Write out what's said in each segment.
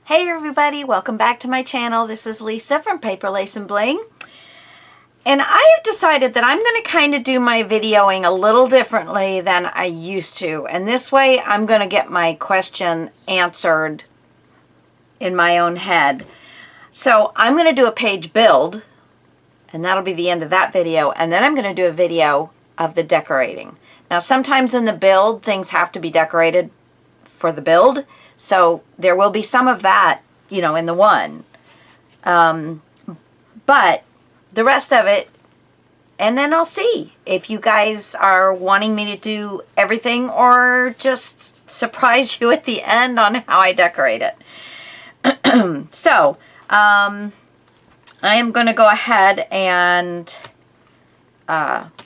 Hey everybody, welcome back to my channel. This is Lisa from Paper Lace and Bling. And I have decided that I'm going to kind of do my videoing a little differently than I used to. And this way I'm going to get my question answered in my own head. So I'm going to do a page build, and that'll be the end of that video. And then I'm going to do a video of the decorating. Now sometimes in the build things have to be decorated for the build. So there will be some of that, you know, in the one. But the rest of it, and then I'll see if you guys are wanting me to do everything or just surprise you at the end on how I decorate it. So, I am going to go ahead and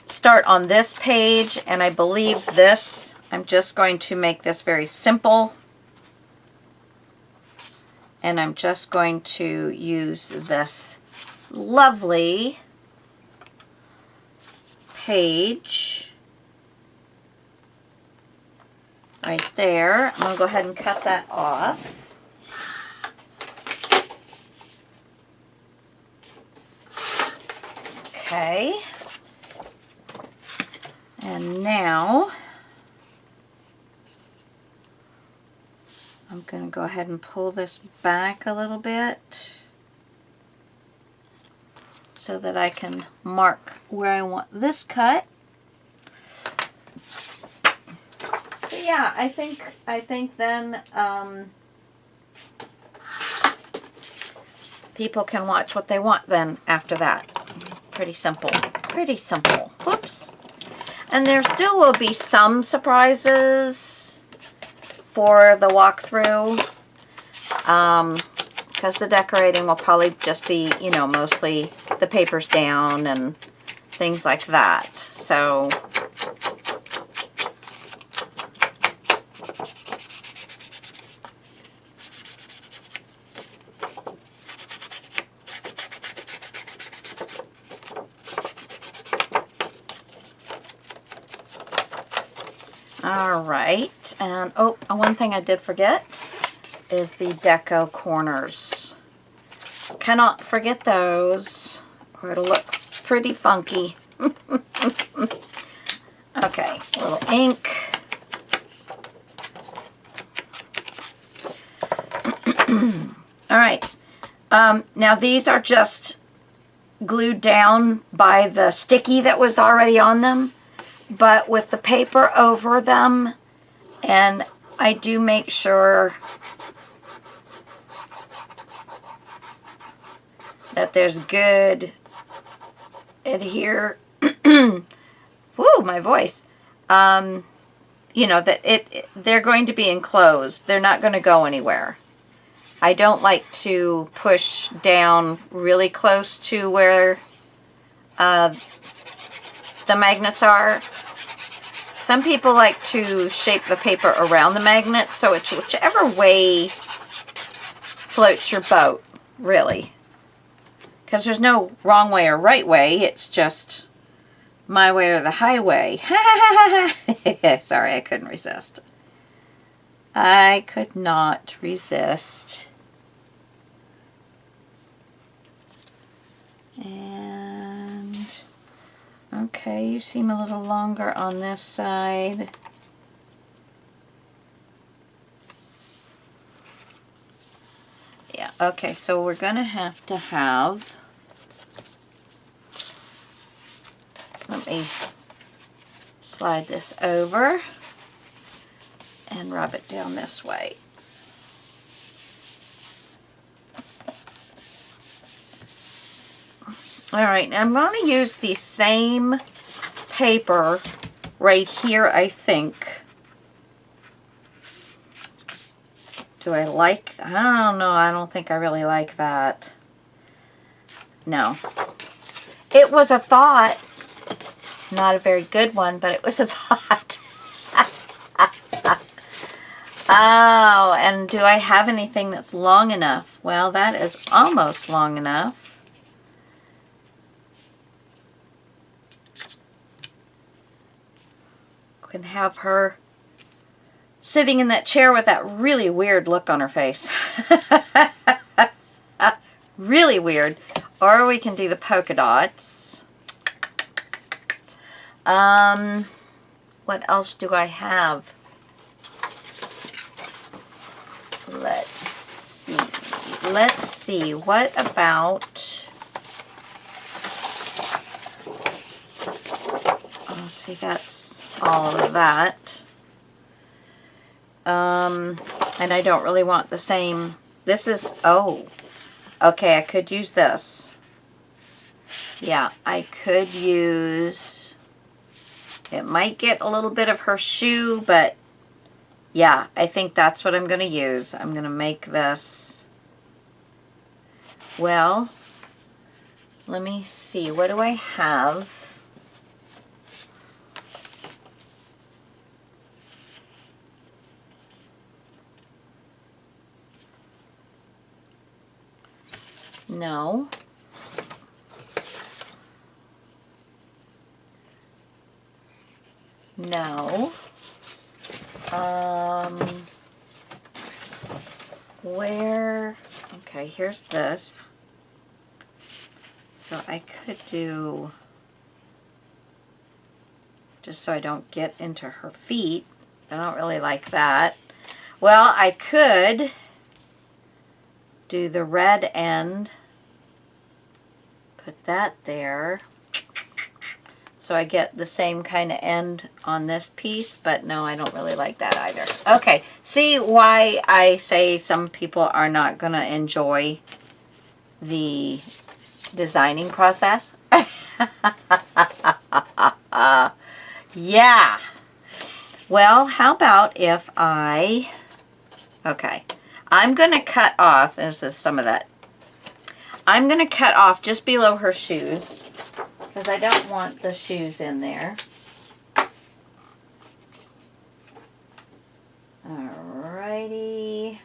start on this page, and I believe this, I'm just going to make this very simple. And I'm just going to use this lovely page right there. I'm going to go ahead and cut that off. Okay. And now I'm going to go ahead and pull this back a little bit so that I can mark where I want this cut. So yeah, I think then people can watch what they want then after that. Pretty simple. Pretty simple. Whoops. And there still will be some surprises for the walkthrough, because the decorating will probably just be, you know, mostly the papers down and things like that. So all right, and oh, one thing I did forget is the deco corners. Cannot forget those, or it'll look pretty funky. Okay, a little ink. All right, now these are just glued down by the sticky that was already on them, but with the paper over them, and I do make sure that there's good adhere. Woo, my voice. You know, that they're going to be enclosed. They're not going to go anywhere. I don't like to push down really close to where the magnets are. Some people like to shape the paper around the magnets, so it's whichever way floats your boat, really. Because there's no wrong way or right way, it's just my way or the highway. Sorry, I couldn't resist. I could not resist. And okay, you seem a little longer on this side. Yeah, okay, so we're going to have, let me slide this over and rub it down this way. Alright, now I'm going to use the same paper right here, I think. Do I like, I don't know, I don't think I really like that. No. It was a thought. Not a very good one, but it was a thought. Oh, and do I have anything that's long enough? Well, that is almost long enough. Can have her sitting in that chair with that really weird look on her face. Really weird. Or we can do the polka dots. What else do I have? Let's see. Let's see. What about... Oh, see, that's all of that. And I don't really want the same... This is... Oh. Okay, I could use this. Yeah, I could use... It might get a little bit of her shoe, but yeah, I think that's what I'm going to use. I'm going to make this... Well, let me see. What do I have? No. No. Where? Okay, here's this. So I could do, just so I don't get into her feet. I don't really like that. Well, I could do the red end. Put that there. So I get the same kind of end on this piece, but no, I don't really like that either. Okay, see why I say some people are not going to enjoy the designing process? Yeah. Well, how about if I... Okay, I'm going to cut off, this is some of that. I'm going to cut off just below her shoes, because I don't want the shoes in there. Alrighty.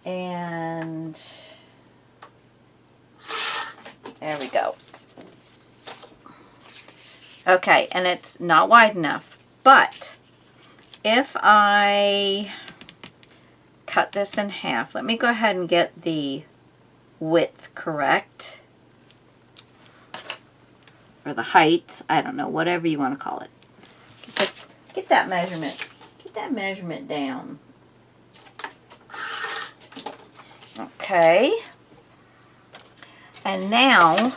And there we go. Okay, and it's not wide enough, but if I cut this in half, let me go ahead and get the width correct. Or the height, I don't know, whatever you want to call it. Just get that measurement down. Okay. And now,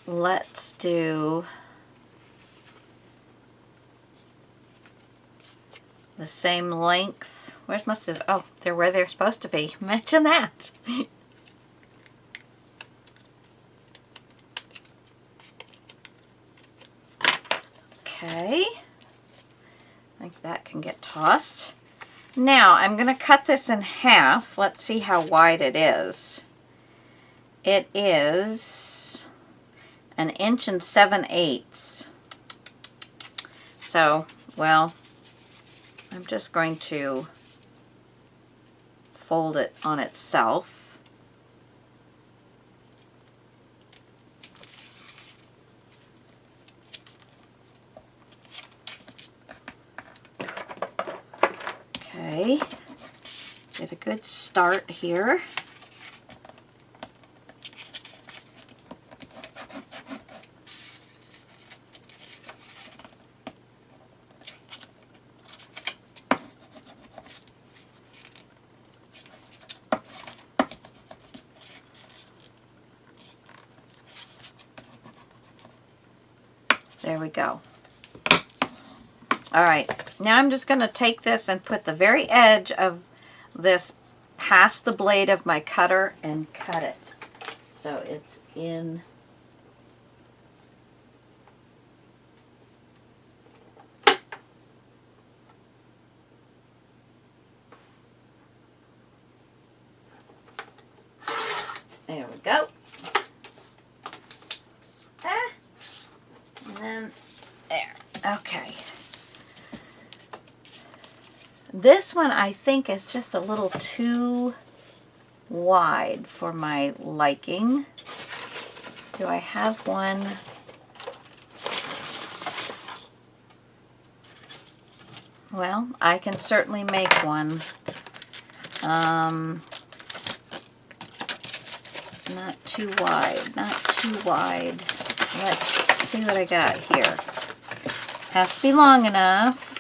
let's do the same length. Where's my scissors? Oh, they're where they're supposed to be. Imagine that. Okay, I think that can get tossed. Now I'm going to cut this in half. Let's see how wide it is. It is 1 7/8 inches. So, well, I'm just going to fold it on itself. Okay, get a good start here. There we go. All right, now I'm just going to take this and put the very edge of this past the blade of my cutter and cut it. So it's in. There we go. And then there. Okay. This one I think is just a little too wide for my liking. Do I have one? Well, I can certainly make one. Not too wide, not too wide. Let's see what I got here. Has to be long enough.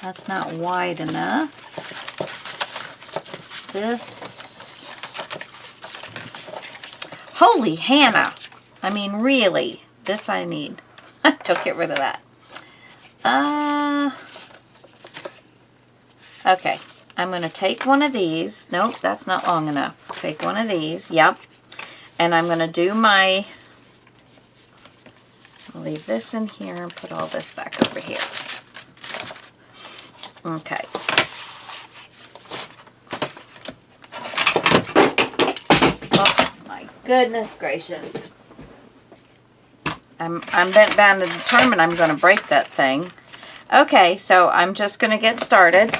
That's not wide enough. This. Holy Hannah! I mean, really, this I need. Don't get rid of that. Okay, I'm going to take one of these. Nope, that's not long enough. Take one of these. Yep. And I'm going to do my... I'll leave this in here and put all this back over here. Okay. Oh, my goodness gracious. I'm bent bound and determined I'm going to break that thing. Okay, so I'm just going to get started.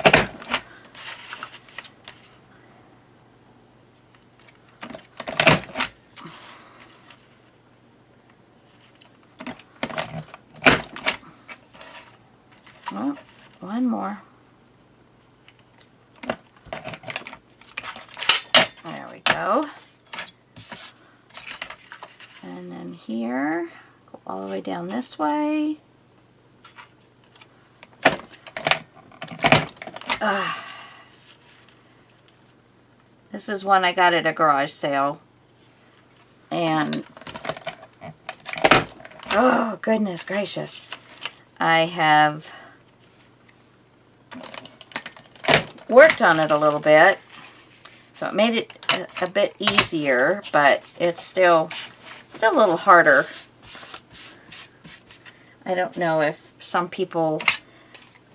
Oh, one more. There we go. And then here, go all the way down this way. This is one I got at a garage sale. And, oh, goodness gracious. I have worked on it a little bit. So it made it a bit easier, but it's still a little harder. I don't know if some people,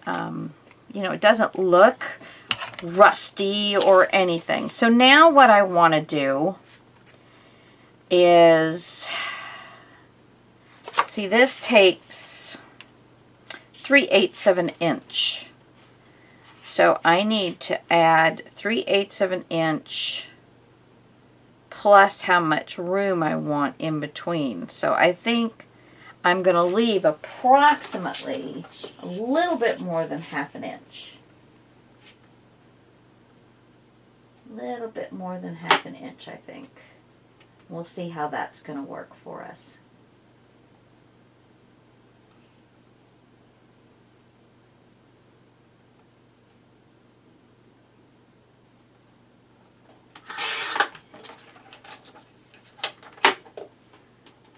you know, it doesn't look rusty or anything. So now what I want to do is, see, this takes 3/8 of an inch. So I need to add 3/8 of an inch plus how much room I want in between. So I think I'm going to leave approximately a little bit more than half an inch. A little bit more than half an inch, I think. We'll see how that's going to work for us.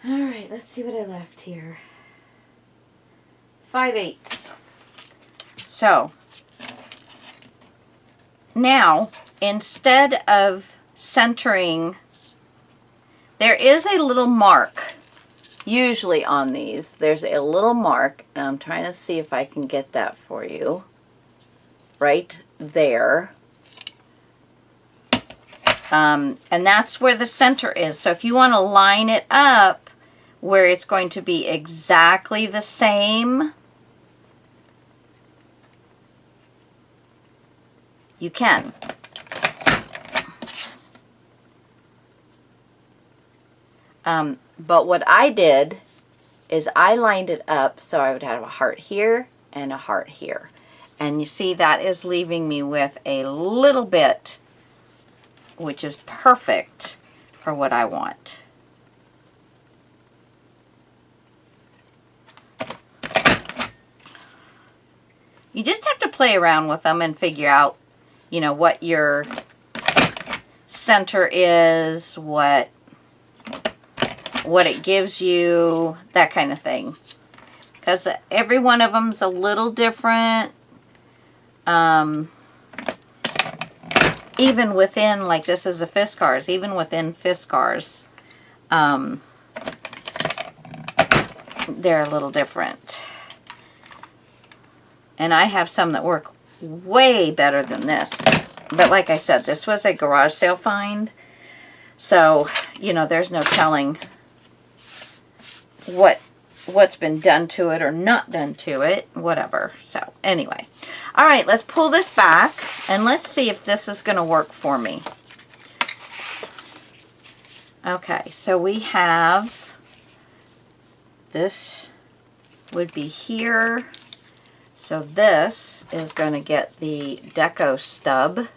Alright, let's see what I left here. 5/8. So, now, instead of centering, there is a little mark, usually on these. There's a little mark, and I'm trying to see if I can get that for you. Right there. And that's where the center is. So if you want to line it up where it's going to be exactly the same, you can. But what I did is I lined it up so I would have a heart here and a heart here. And you see that is leaving me with a little bit, which is perfect for what I want. You just have to play around with them and figure out, you know, what your center is, what it gives you, that kind of thing. Because every one of them's a little different. Even within, like this is a Fiskars, even within Fiskars, they're a little different. And I have some that work way better than this. But like I said, this was a garage sale find. So, you know, there's no telling what's been done to it or not done to it, whatever. So, anyway. All right, let's pull this back and let's see if this is going to work for me. Okay, so we have, this would be here. So this is going to get the deco stub,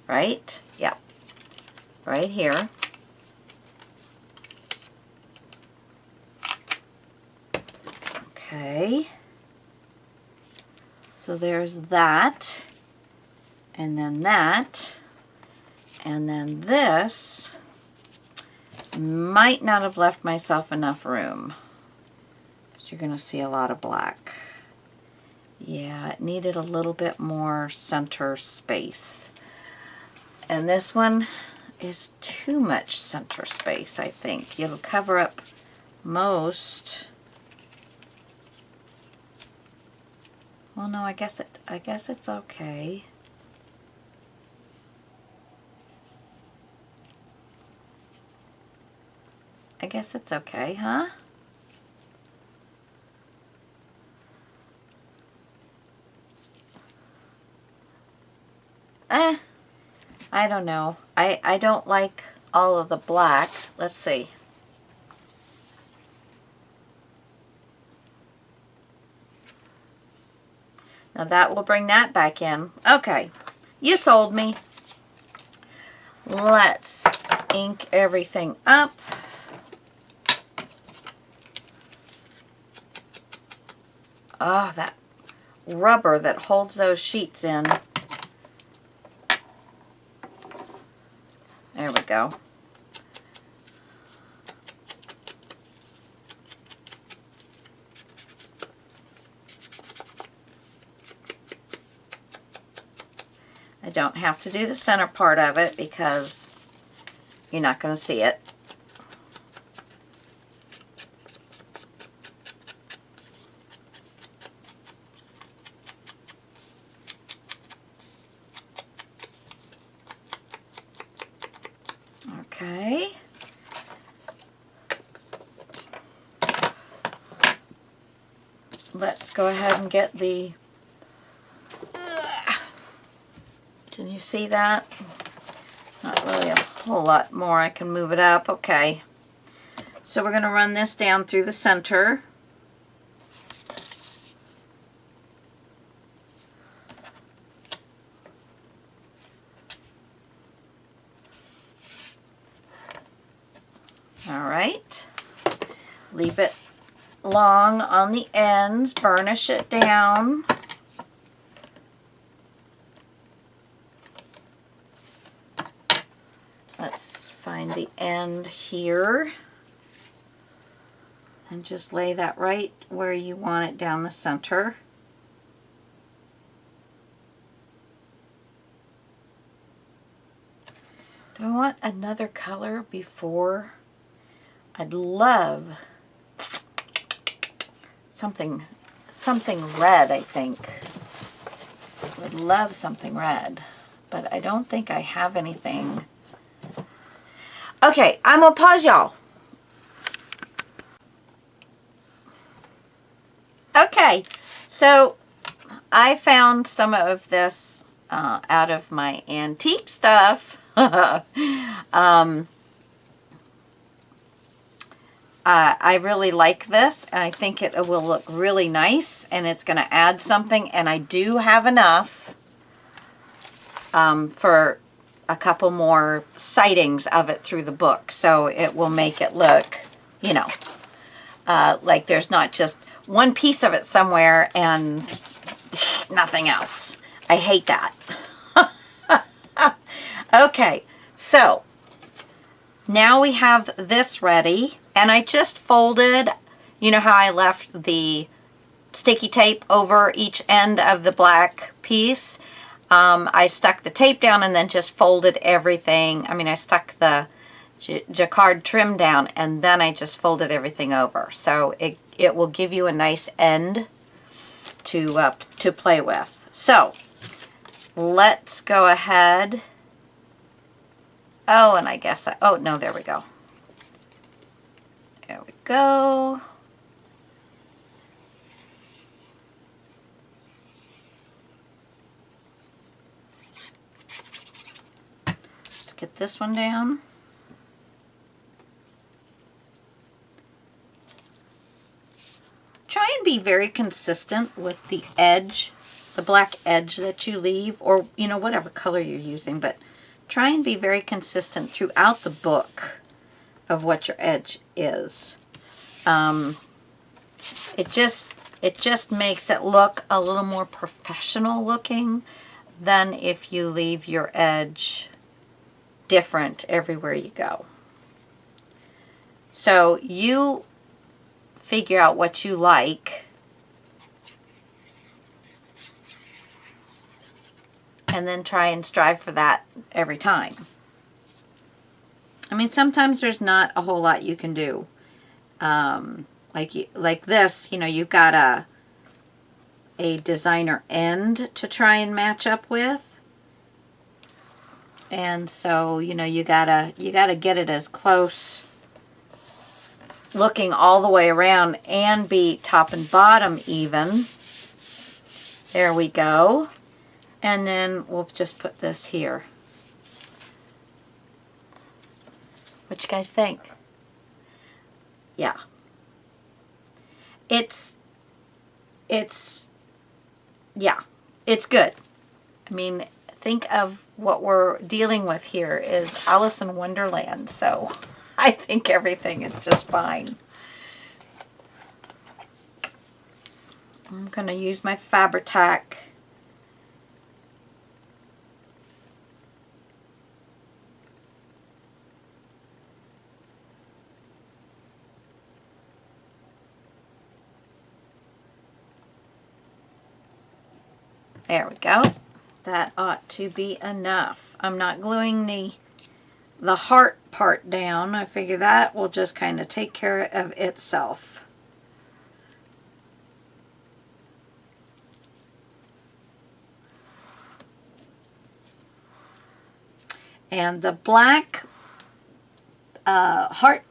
right? Yep, right here. Okay. So there's that, and then that, and then this. Might not have left myself enough room. You're going to see a lot of black. Yeah, it needed a little bit more center space. And this one is too much center space, I think. It'll cover up most. Well, no, I guess it's okay. I guess it's okay, huh? I don't know. I don't like all of the black. Let's see. Now that will bring that back in. Okay, you sold me. Let's ink everything up. Oh, that rubber that holds those sheets in. There we go. I don't have to do the center part of it because you're not going to see it. Okay. Let's go ahead and get the... Can you see that? Not really a whole lot more. I can move it up. Okay. So we're going to run this down through the center. All right. Leave it long on the ends. Burnish it down. Let's find the end here. And just lay that right where you want it down the center. Do I want another color before? I'd love something red, I think. Would love something red, but I don't think I have anything. Okay, I'm gonna pause y'all. Okay, so I found some of this out of my antique stuff. I really like this. I think it will look really nice, and it's going to add something, and I do have enough for a couple more sightings of it through the book, so it will make it look, you know, like there's not just one piece of it somewhere and nothing else. I hate that. Okay, so now we have this ready, and I just folded, you know how I left the sticky tape over each end of the black piece? I stuck the tape down and then just folded everything. I mean, I stuck the jacquard trim down and then I just folded everything over. So it will give you a nice end to play with. So let's go ahead. Oh, and I guess, oh no, there we go. There we go. Let's get this one down. Try and be very consistent with the edge, the black edge that you leave, or, you know, whatever color you're using, but try and be very consistent throughout the book of what your edge is. It just makes it look a little more professional looking than if you leave your edge different everywhere you go. So you figure out what you like and then try and strive for that every time. I mean, sometimes there's not a whole lot you can do. Like this, you know, you've got a designer end to try and match up with. And so, you know, you gotta get it as close looking all the way around and be top and bottom even. There we go. And then we'll just put this here. What you guys think? Yeah. Yeah, it's good. I mean, think of what we're dealing with here is Alice in Wonderland, so I think everything is just fine. I'm going to use my Fabri-Tac. There we go. That ought to be enough. I'm not gluing the heart part down. I figure that will just kind of take care of itself. And the black heart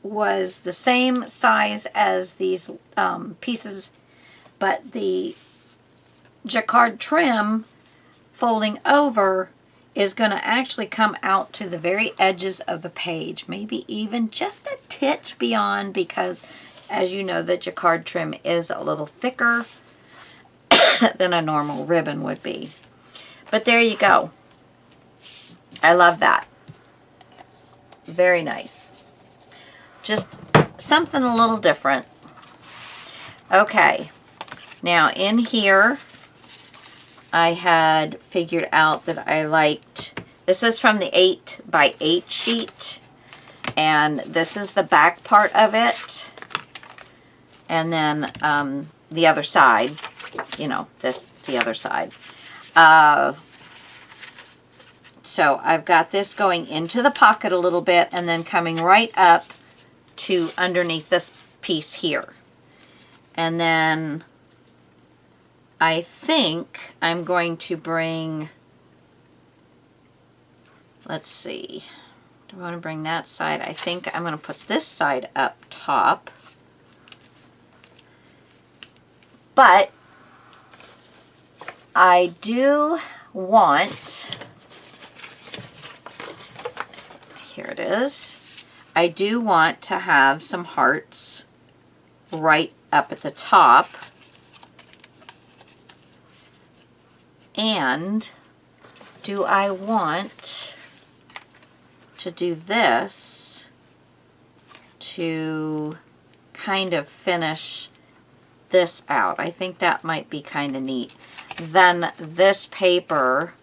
was the same size as these pieces, but the jacquard trim folding over is going to actually come out to the very edges of the page, maybe even just a titch beyond, because as you know, the jacquard trim is a little thicker than a normal ribbon would be. But there you go. I love that. Very nice. Just something a little different. Okay. Now in here, I had figured out that I liked, this is from the 8x8 sheet, and this is the back part of it, and then the other side, you know, this the other side. So I've got this going into the pocket a little bit and then coming right up to underneath this piece here. And then I think I'm going to bring, let's see, do I want to bring that side? I think I'm going to put this side up top. But I do want, here it is, I do want to have some hearts right up at the top. And do I want to do this to kind of finish this out? I think that might be kind of neat. Then this paper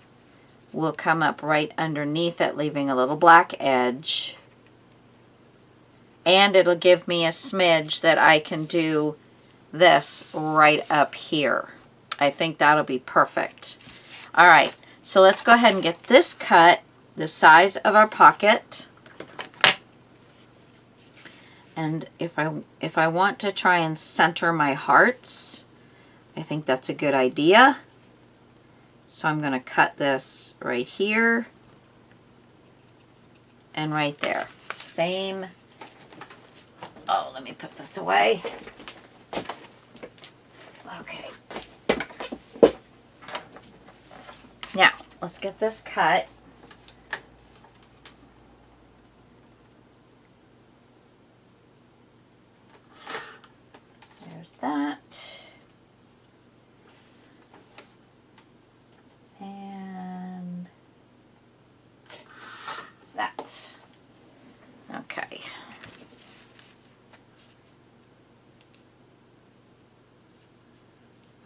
will come up right underneath it, leaving a little black edge. And it'll give me a smidge that I can do this right up here. I think that'll be perfect. All right, so let's go ahead and get this cut the size of our pocket. And if I want to try and center my hearts, I think that's a good idea. So I'm going to cut this right here and right there. Same. Oh, let me put this away. Okay. Now, let's get this cut. There's that.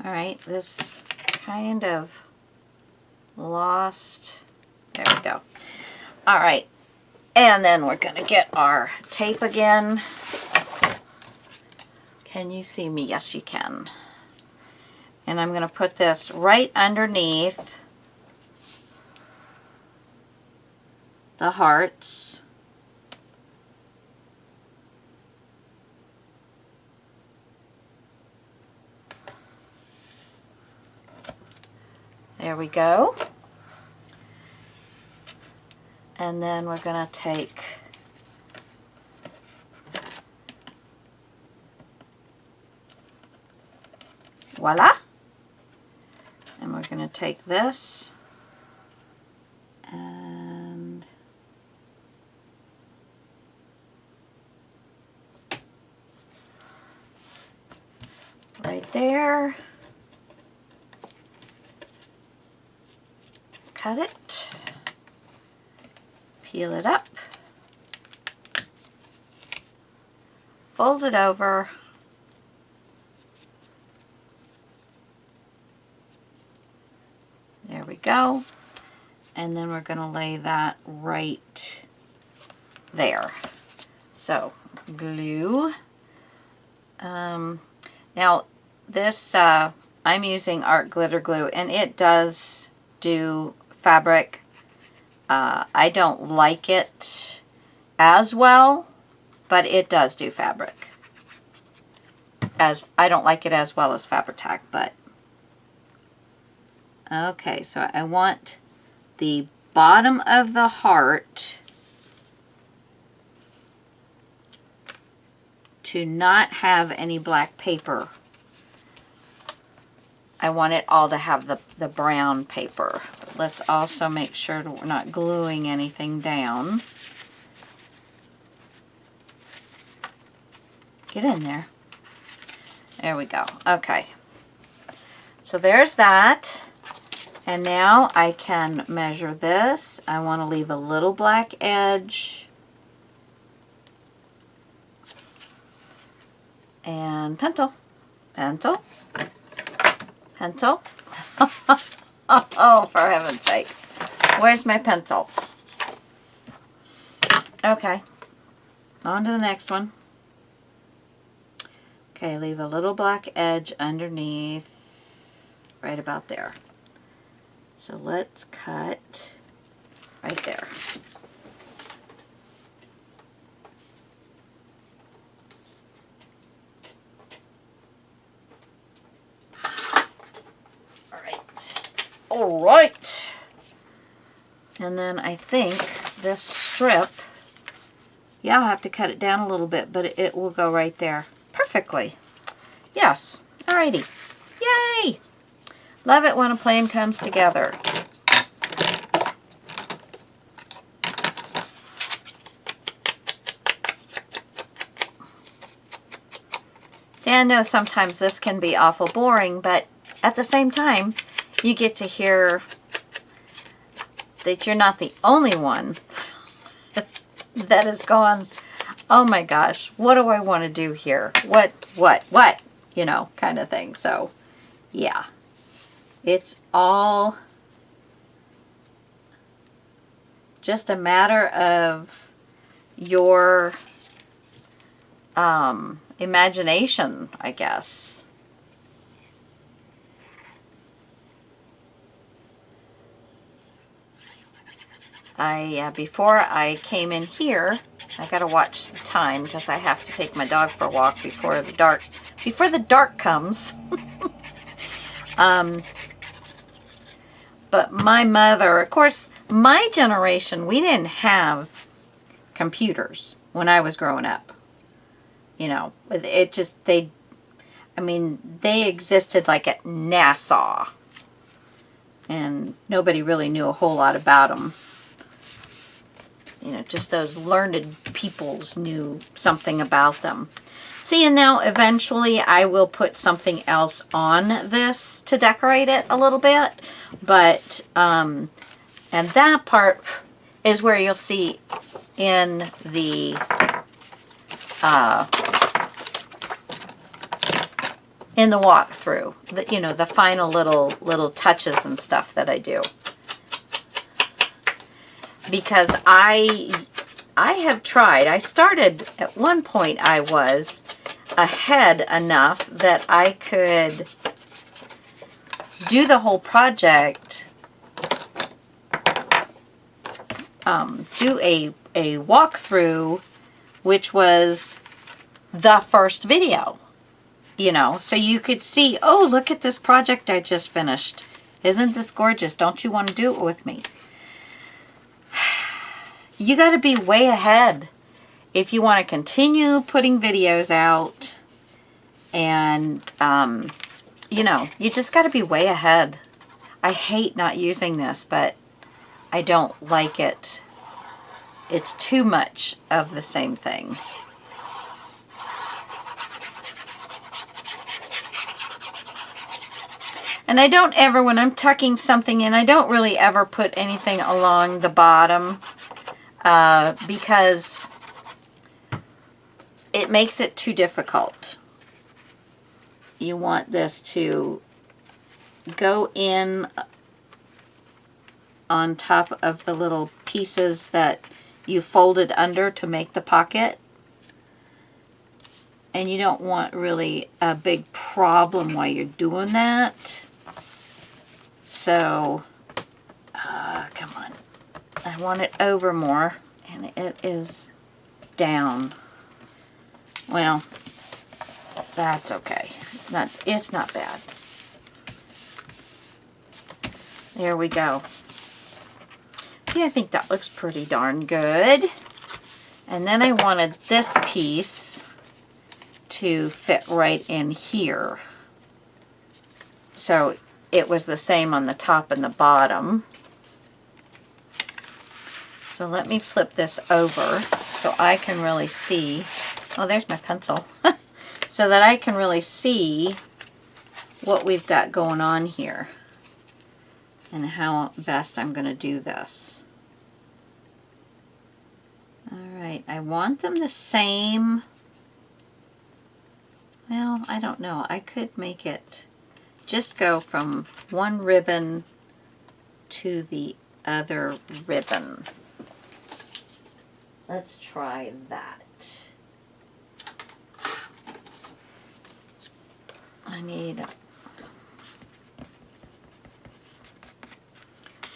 All right, this kind of lost. There we go. All right, and then we're gonna get our tape again. Can you see me? Yes, you can. And I'm gonna put this right underneath the hearts. There we go. And then we're going to take voila. And we're going to take this and right there. Cut it. Peel it up, fold it over, there we go, and then we're going to lay that right there. So glue. Now this I'm using art glitter glue, and it does do fabric. I don't like it as well, but it does do fabric. I don't like it as well as Fabri-Tac, but okay, so I want the bottom of the heart to not have any black paper. I want it all to have the brown paper. But let's also make sure that we're not gluing anything down. Get in there. There we go. Okay. So there's that. And now I can measure this. I want to leave a little black edge. And pencil. Pencil. Pencil. Oh, for heaven's sakes. Where's my pencil? Okay. On to the next one. Okay, leave a little black edge underneath, right about there. So let's cut right there. All right. And then I think this strip, yeah, I'll have to cut it down a little bit, but it will go right there perfectly. Yes. Alrighty. Yay! Love it when a plan comes together. Dan knows sometimes this can be awful boring, but at the same time, you get to hear that you're not the only one that is going, oh my gosh, what do I want to do here? What, you know, kind of thing. So, yeah, it's all just a matter of your imagination, I guess. Before I came in here, I gotta watch the time because I have to take my dog for a walk before the dark comes. But my mother, of course, my generation, we didn't have computers when I was growing up. You know, it just, they existed like at NASA. And nobody really knew a whole lot about them. You know, just those learned peoples knew something about them. See, and now eventually I will put something else on this to decorate it a little bit. But, and that part is where you'll see in the in the walkthrough. You know, the final little touches and stuff that I do. Because I have tried. I started, at one point I was ahead enough that I could do the whole project, do a walkthrough, which was the first video, you know, so you could see, oh, look at this project I just finished. Isn't this gorgeous? Don't you want to do it with me? You got to be way ahead if you want to continue putting videos out. And, you know, you just got to be way ahead. I hate not using this, but I don't like it. It's too much of the same thing. And I don't ever, when I'm tucking something in, I don't really ever put anything along the bottom. Because it makes it too difficult. You want this to go in on top of the little pieces that you folded under to make the pocket. And you don't want really a big problem while you're doing that. So, come on. I want it over more, and it is down. Well, that's okay. It's not bad. There we go. See, I think that looks pretty darn good. And then I wanted this piece to fit right in here. So it was the same on the top and the bottom. So let me flip this over so I can really see. Oh, there's my pencil. So that I can really see what we've got going on here and how best I'm going to do this. All right, I want them the same. Well, I don't know. I could make it just go from one ribbon to the other ribbon. Let's try that. I need,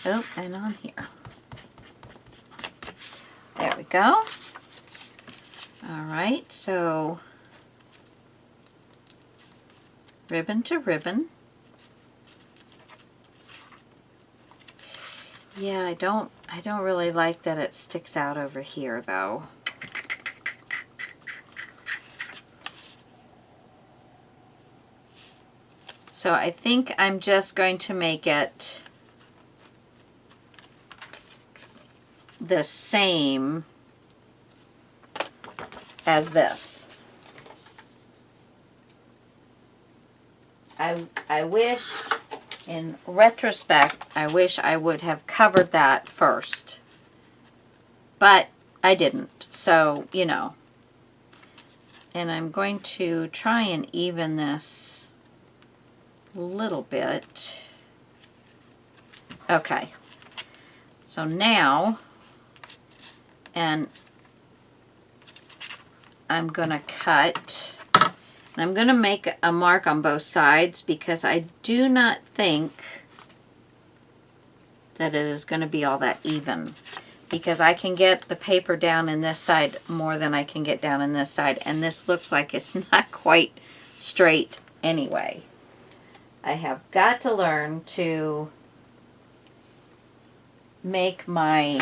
oh, and on here. There we go. All right, so ribbon to ribbon. Yeah, I don't really like that it sticks out over here though. So I think I'm just going to make it the same as this. I wish, in retrospect, I wish I would have covered that first. But I didn't, so, you know. And I'm going to try and even this a little bit. Okay. So now, and I'm going to cut. I'm going to make a mark on both sides because I do not think that it is going to be all that even. Because I can get the paper down in this side more than I can get down in this side. And this looks like it's not quite straight anyway. I have got to learn to make my,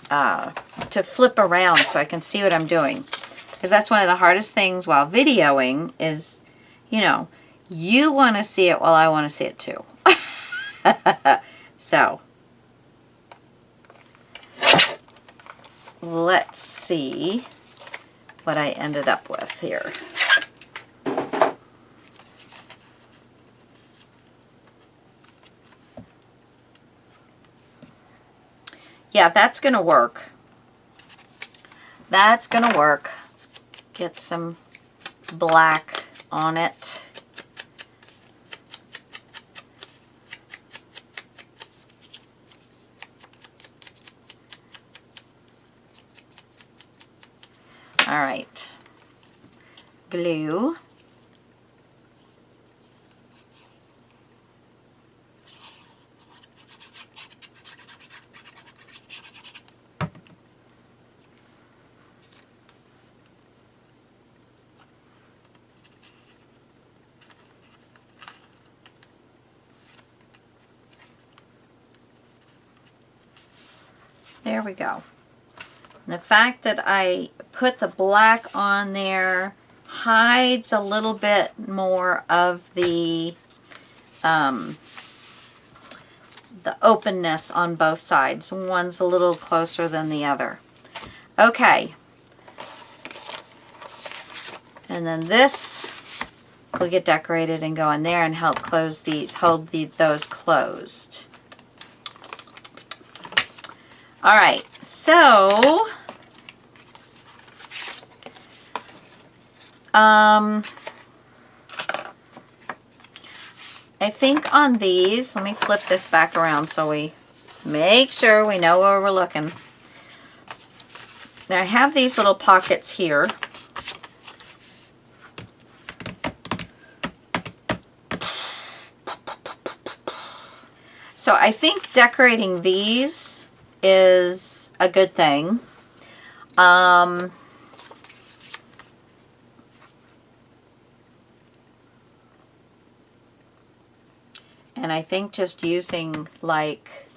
to flip around so I can see what I'm doing. Because that's one of the hardest things while videoing is, you know, you want to see it while I want to see it too. So, let's see what I ended up with here. Yeah, that's going to work. That's going to work. Let's get some black on it. All right. Glue. There we go. The fact that I put the black on there hides a little bit more of the openness on both sides. One's a little closer than the other. Okay. And then this will get decorated and go in there and help close these, hold those closed. All right, so I think on these, let me flip this back around so we make sure we know where we're looking. Now I have these little pockets here. So I think decorating these is a good thing. And I think just using like,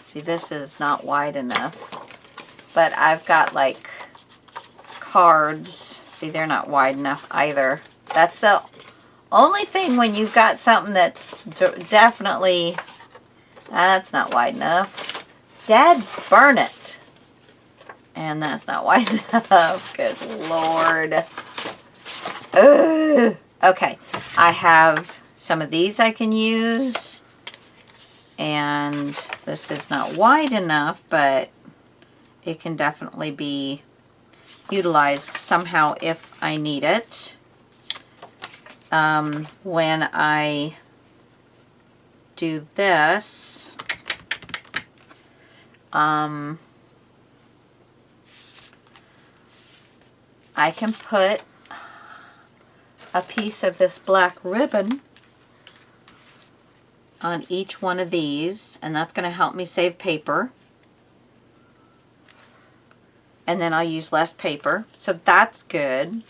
see, this is not wide enough, but I've got like cards. See, they're not wide enough either. That's the only thing when you've got something that's definitely, that's not wide enough. Dad, burn it. And that's not wide enough. Good Lord. Ugh. Okay, I have some of these I can use. And this is not wide enough, but it can definitely be utilized somehow if I need it. When I do this, I can put a piece of this black ribbon on each one of these, and that's going to help me save paper. And then I'll use less paper, so that's good.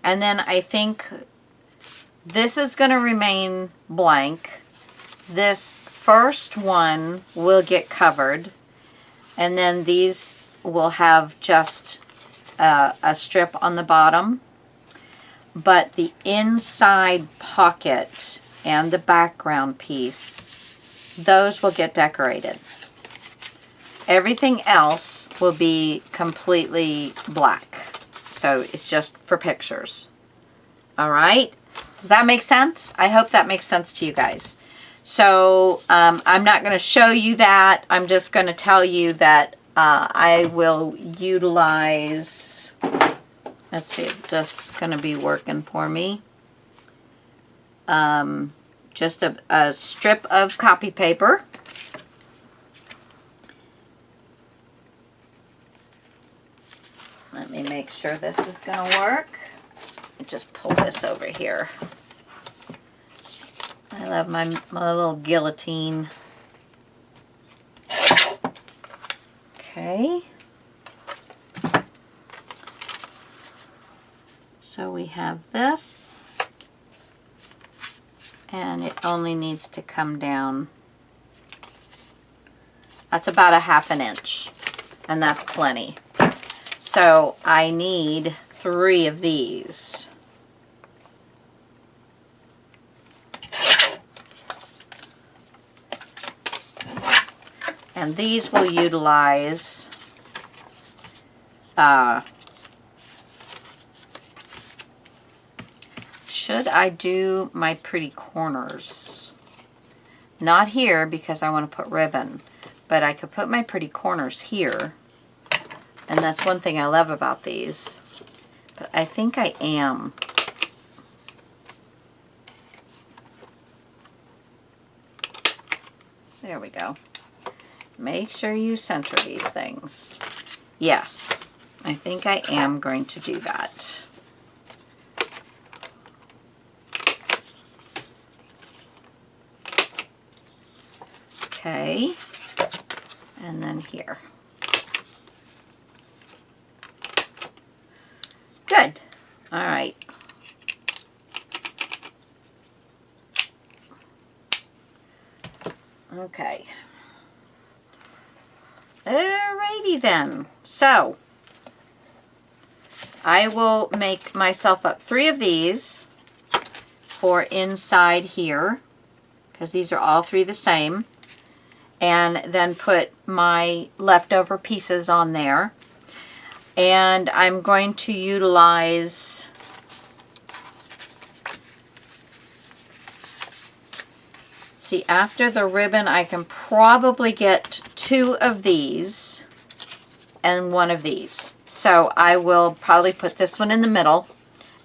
And then I think this is going to remain blank. This first one will get covered, and then these will have just a strip on the bottom. But the inside pocket and the background piece, those will get decorated. Everything else will be completely black. So it's just for pictures. All right? Does that make sense? I hope that makes sense to you guys. So I'm not going to show you that. I'm just going to tell you that I will utilize, let's see if this is going to be working for me. Just a strip of copy paper. Let me make sure this is going to work. Just pull this over here. I love my little guillotine. Okay. So we have this. And it only needs to come down. That's about a ½ inch. And that's plenty. So I need 3 of these. And these will utilize should I do my pretty corners? Not here because I want to put ribbon, but I could put my pretty corners here. And that's one thing I love about these. But I think I am. There we go. Make sure you center these things. Yes. I think I am going to do that. Okay, and then here. Good. All right. Okay. Alrighty then. So, I will make myself up 3 of these for inside here, because these are all 3 the same, and then put my leftover pieces on there. And I'm going to utilize see, after the ribbon, I can probably get 2 of these and 1 of these. So I will probably put this one in the middle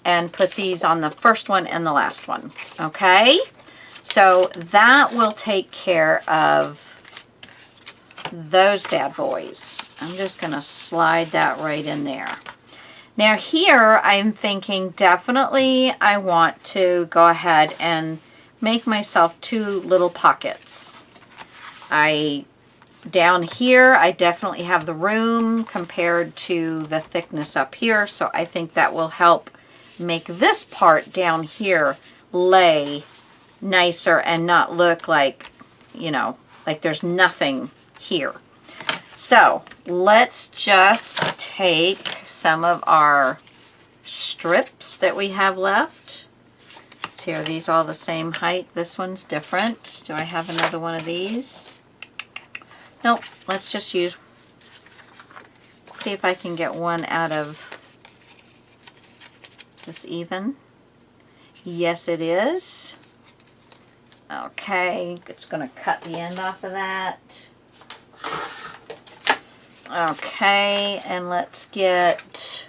and put these on the first one and the last one. Okay? So that will take care of those bad boys. I'm just going to slide that right in there. Now here I'm thinking definitely I want to go ahead and make myself 2 little pockets. Down here I definitely have the room compared to the thickness up here, so I think that will help make this part down here lay nicer and not look like, you know, like there's nothing here. So let's just take some of our strips that we have left. See, are these all the same height? This one's different. Do I have another one of these? Nope, let's just use, see if I can get one out of this even. Yes, it is. Okay, it's going to cut the end off of that. Okay, and let's get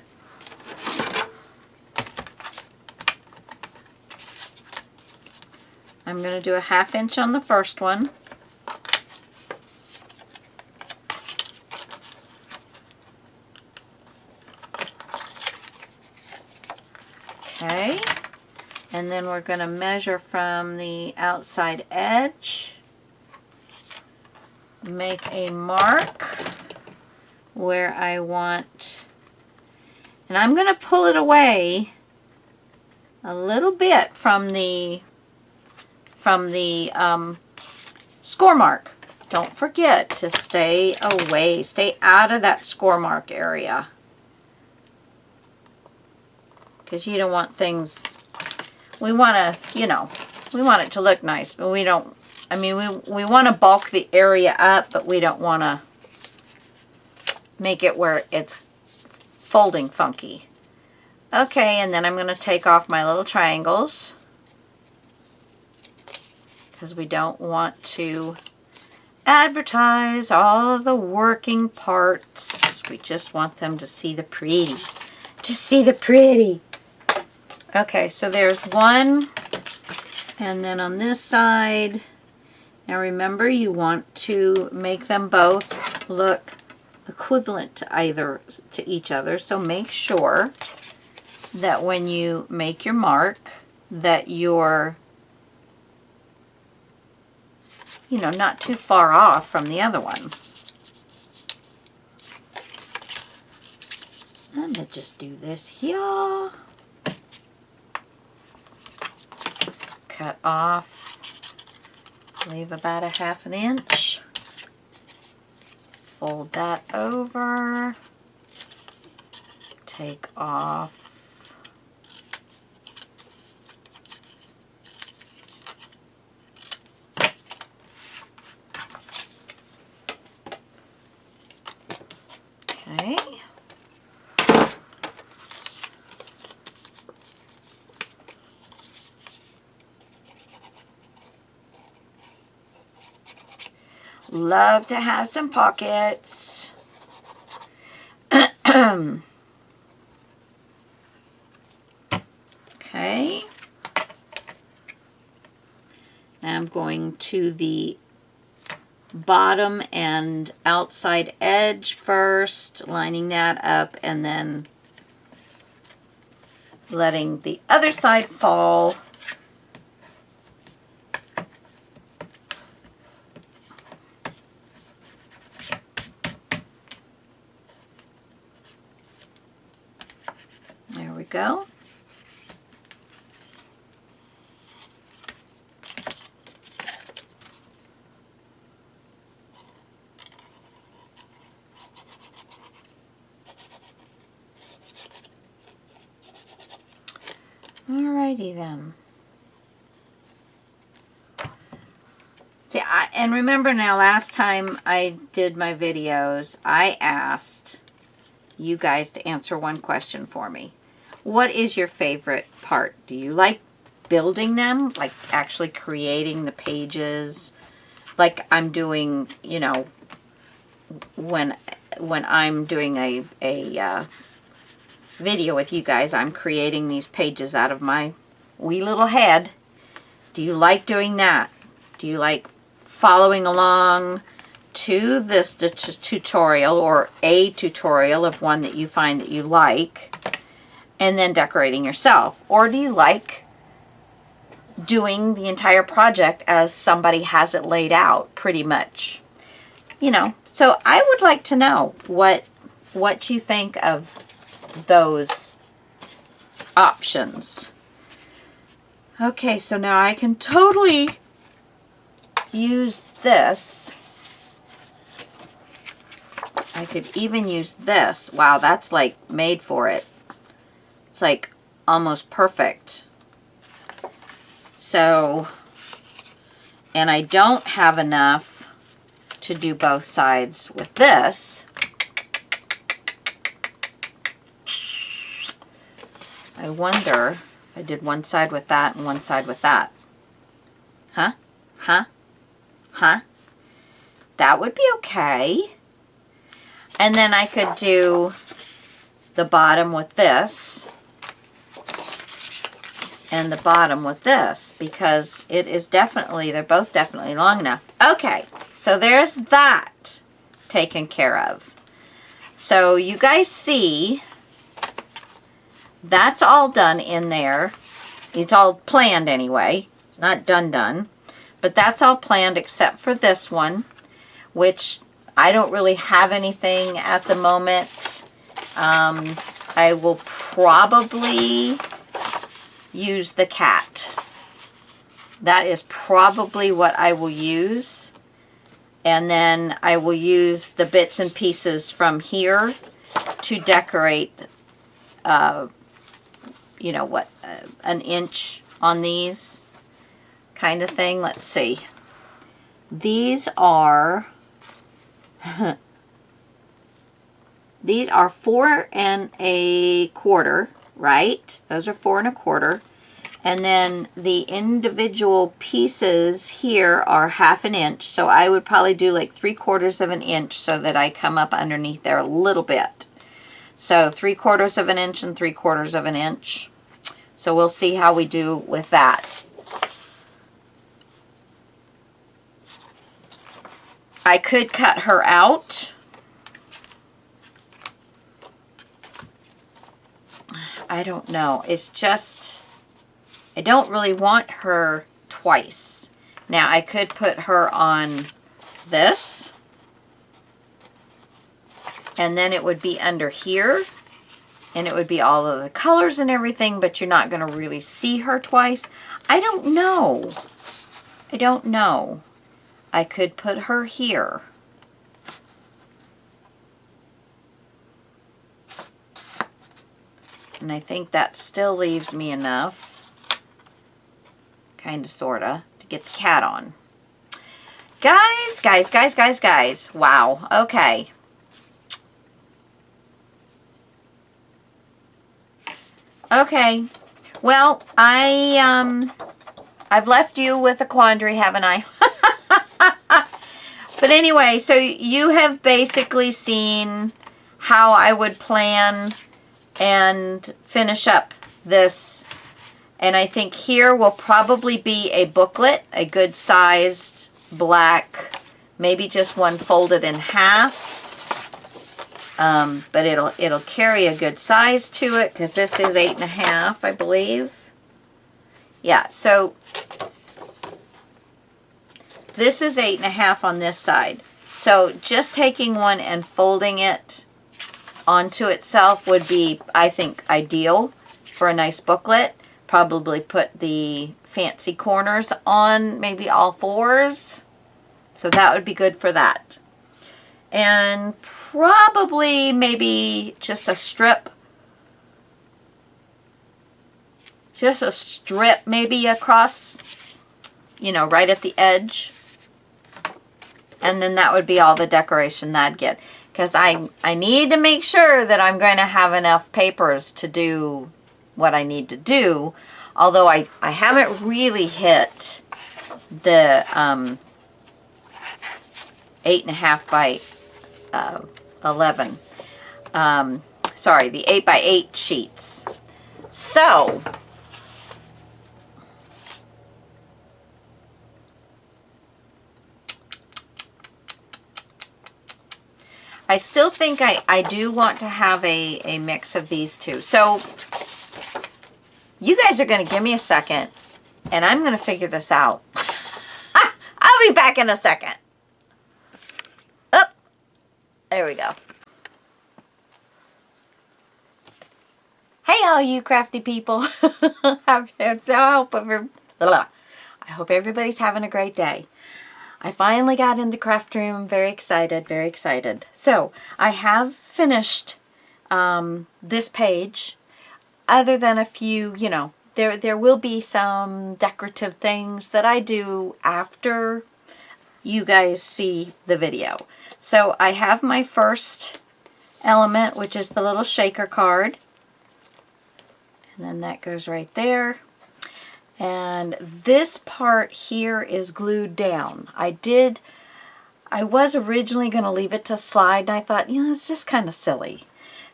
I'm going to do a 1/2 inch on the first one. Okay, and then we're going to measure from the outside edge, make a mark where I want, and I'm going to pull it away a little bit from the score mark. Don't forget to stay away, stay out of that score mark area, because you don't want things, we want to, you know, we want it to look nice, but we don't, I mean, we want to bulk the area up, but we don't want to make it where it's folding funky. Okay, and then I'm going to take off my little triangles, because we don't want to advertise all of the working parts. We just want them to see the pretty. Just see the pretty. Okay, so there's one, and then on this side, now remember you want to make them both look equivalent to each other, so make sure that when you make your mark that you're, you know, not too far off from the other one. I'm going to just do this here. Cut off, leave about a 1/2 inch. Fold that over, take off. Okay. Love to have some pockets. Okay. Now I'm going to the bottom and outside edge first, lining that up, and then letting the other side fall. There we go. Alrighty then. See, and remember now, last time I did my videos, I asked you guys to answer one question for me. What is your favorite part? Do you like building them? Like actually creating the pages? Like I'm doing, you know, when I'm doing a video with you guys, I'm creating these pages out of my wee little head. Do you like doing that? Do you like following along to this tutorial or a tutorial of one that you find that you like and then decorating yourself? Or do you like doing the entire project as somebody has it laid out pretty much? You know, so I would like to know what you think of those options. Okay, so now I can totally use this. I could even use this. Wow, that's like made for it. It's like almost perfect. So, and I don't have enough to do both sides with this. I wonder if I did one side with that and one side with that. Huh? Huh? Huh? That would be okay. And then I could do the bottom with this and the bottom with this, because it is definitely, they're both definitely long enough. Okay, so there's that taken care of. So you guys see, that's all done in there. It's all planned anyway. It's not done. But that's all planned except for this one, which I don't really have anything at the moment. I will probably use the cat. That is probably what I will use. And then I will use the bits and pieces from here to decorate, you know what, an inch on these kind of thing. Let's see. These are these are 4 1/4, right? Those are 4 1/4. And then the individual pieces here are 1/2 inch. So I would probably do like 3/4 of an inch so that I come up underneath there a little bit. So 3/4 of an inch and 3/4 of an inch. So we'll see how we do with that. I could cut her out. I don't know. It's just, I don't really want her twice. Now I could put her on this, and then it would be under here, and it would be all of the colors and everything, but you're not going to really see her twice. I don't know. I don't know. I could put her here. And I think that still leaves me enough, kind of, sort of, to get the cat on. Guys. Wow. Okay. Okay. Well, I've left you with a quandary, haven't I? But anyway, so you have basically seen how I would plan and finish up this. And I think here will probably be a booklet, a good sized black maybe just one folded in half. But it'll carry a good size to it because this is 8.5, I believe. Yeah, so this is 8.5 on this side. So just taking one and folding it onto itself would be, I think, ideal for a nice booklet. Probably put the fancy corners on maybe all fours. So that would be good for that. And probably maybe just a strip. Just a strip maybe across, you know, right at the edge. And then that would be all the decoration that I'd get. Because I need to make sure that I'm going to have enough papers to do what I need to do. Although I haven't really hit the 8.5 by 11. Sorry, the 8 by 8 sheets. So I still think I do want to have a mix of these two. So you guys are going to give me a second, and I'm going to figure this out. I'll be back in a second. Oh, there we go. Hey, all you crafty people. I hope everybody's having a great day. I finally got in the craft room. I'm very excited, very excited. So I have finished this page, other than a few, you know, there will be some decorative things that I do after you guys see the video. So I have my first element, which is the little shaker card. And then that goes right there. And this part here is glued down. I was originally going to leave it to slide, and I thought, you know, it's just kind of silly.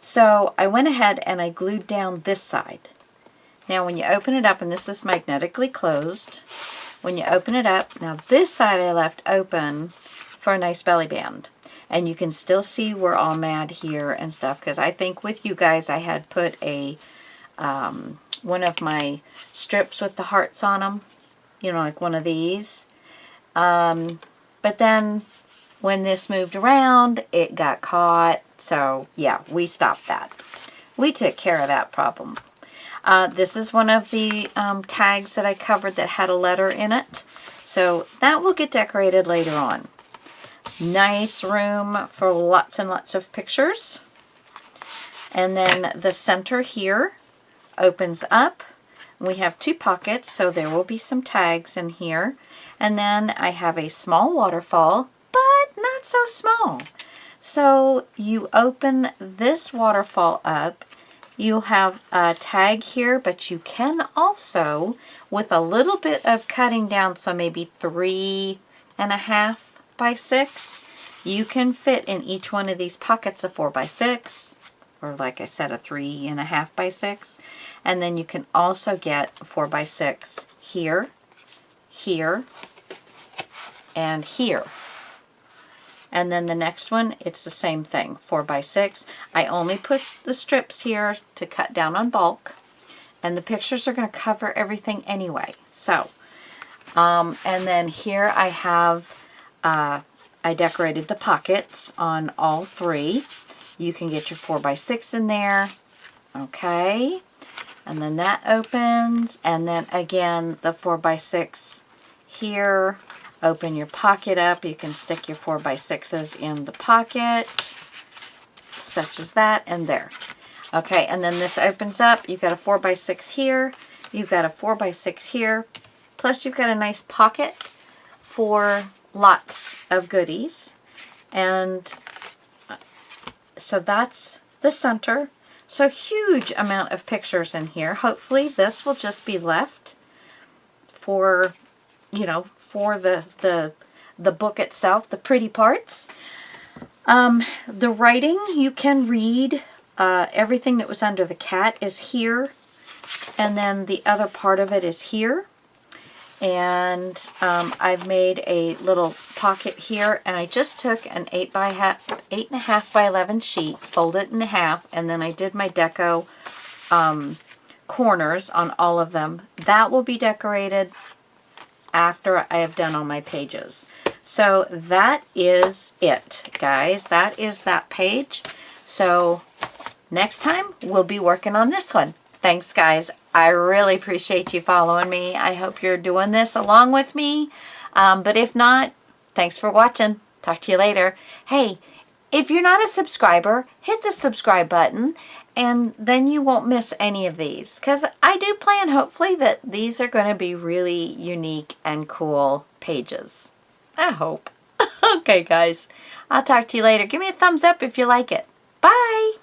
So I went ahead and I glued down this side. Now when you open it up, and this is magnetically closed, when you open it up, now this side I left open for a nice belly band. And you can still see we're all mad here and stuff, because I think with you guys I had put a one of my strips with the hearts on them, you know, like one of these. But then when this moved around, it got caught. So yeah, we stopped that. We took care of that problem. This is one of the tags that I covered that had a letter in it. So that will get decorated later on. Nice room for lots and lots of pictures. And then the center here opens up. We have two pockets, so there will be some tags in here. And then I have a small waterfall, but not so small. So you open this waterfall up, you'll have a tag here, but you can also, with a little bit of cutting down, so maybe 3.5 by 6, you can fit in each one of these pockets a 4 by 6, or like I said, a 3.5 by 6. And then you can also get a 4 by 6 here, here, and here. And then the next one, it's the same thing, 4 by 6. I only put the strips here to cut down on bulk, and the pictures are going to cover everything anyway. So, and then here I have, I decorated the pockets on all three. You can get your 4 by 6 in there. Okay. And then that opens, and then again the 4 by 6 here. Open your pocket up. You can stick your 4 by 6s in the pocket, such as that, and there. Okay, and then this opens up. You've got a 4 by 6 here. You've got a 4 by 6 here. Plus you've got a nice pocket for lots of goodies. And so that's the center. So huge amount of pictures in here. Hopefully this will just be left for, you know, for the book itself, the pretty parts. The writing, you can read. Everything that was under the cat is here. And then the other part of it is here. And I've made a little pocket here, and I just took an 8.5 by 11 sheet, folded it in half, and then I did my deco corners on all of them. That will be decorated after I have done all my pages. So that is it, guys. That is that page. So next time we'll be working on this one. Thanks, guys. I really appreciate you following me. I hope you're doing this along with me. But if not, thanks for watching. Talk to you later. Hey, if you're not a subscriber, hit the subscribe button, and then you won't miss any of these. Because I do plan, hopefully, that these are going to be really unique and cool pages. I hope. Okay, guys. I'll talk to you later. Give me a thumbs up if you like it. Bye!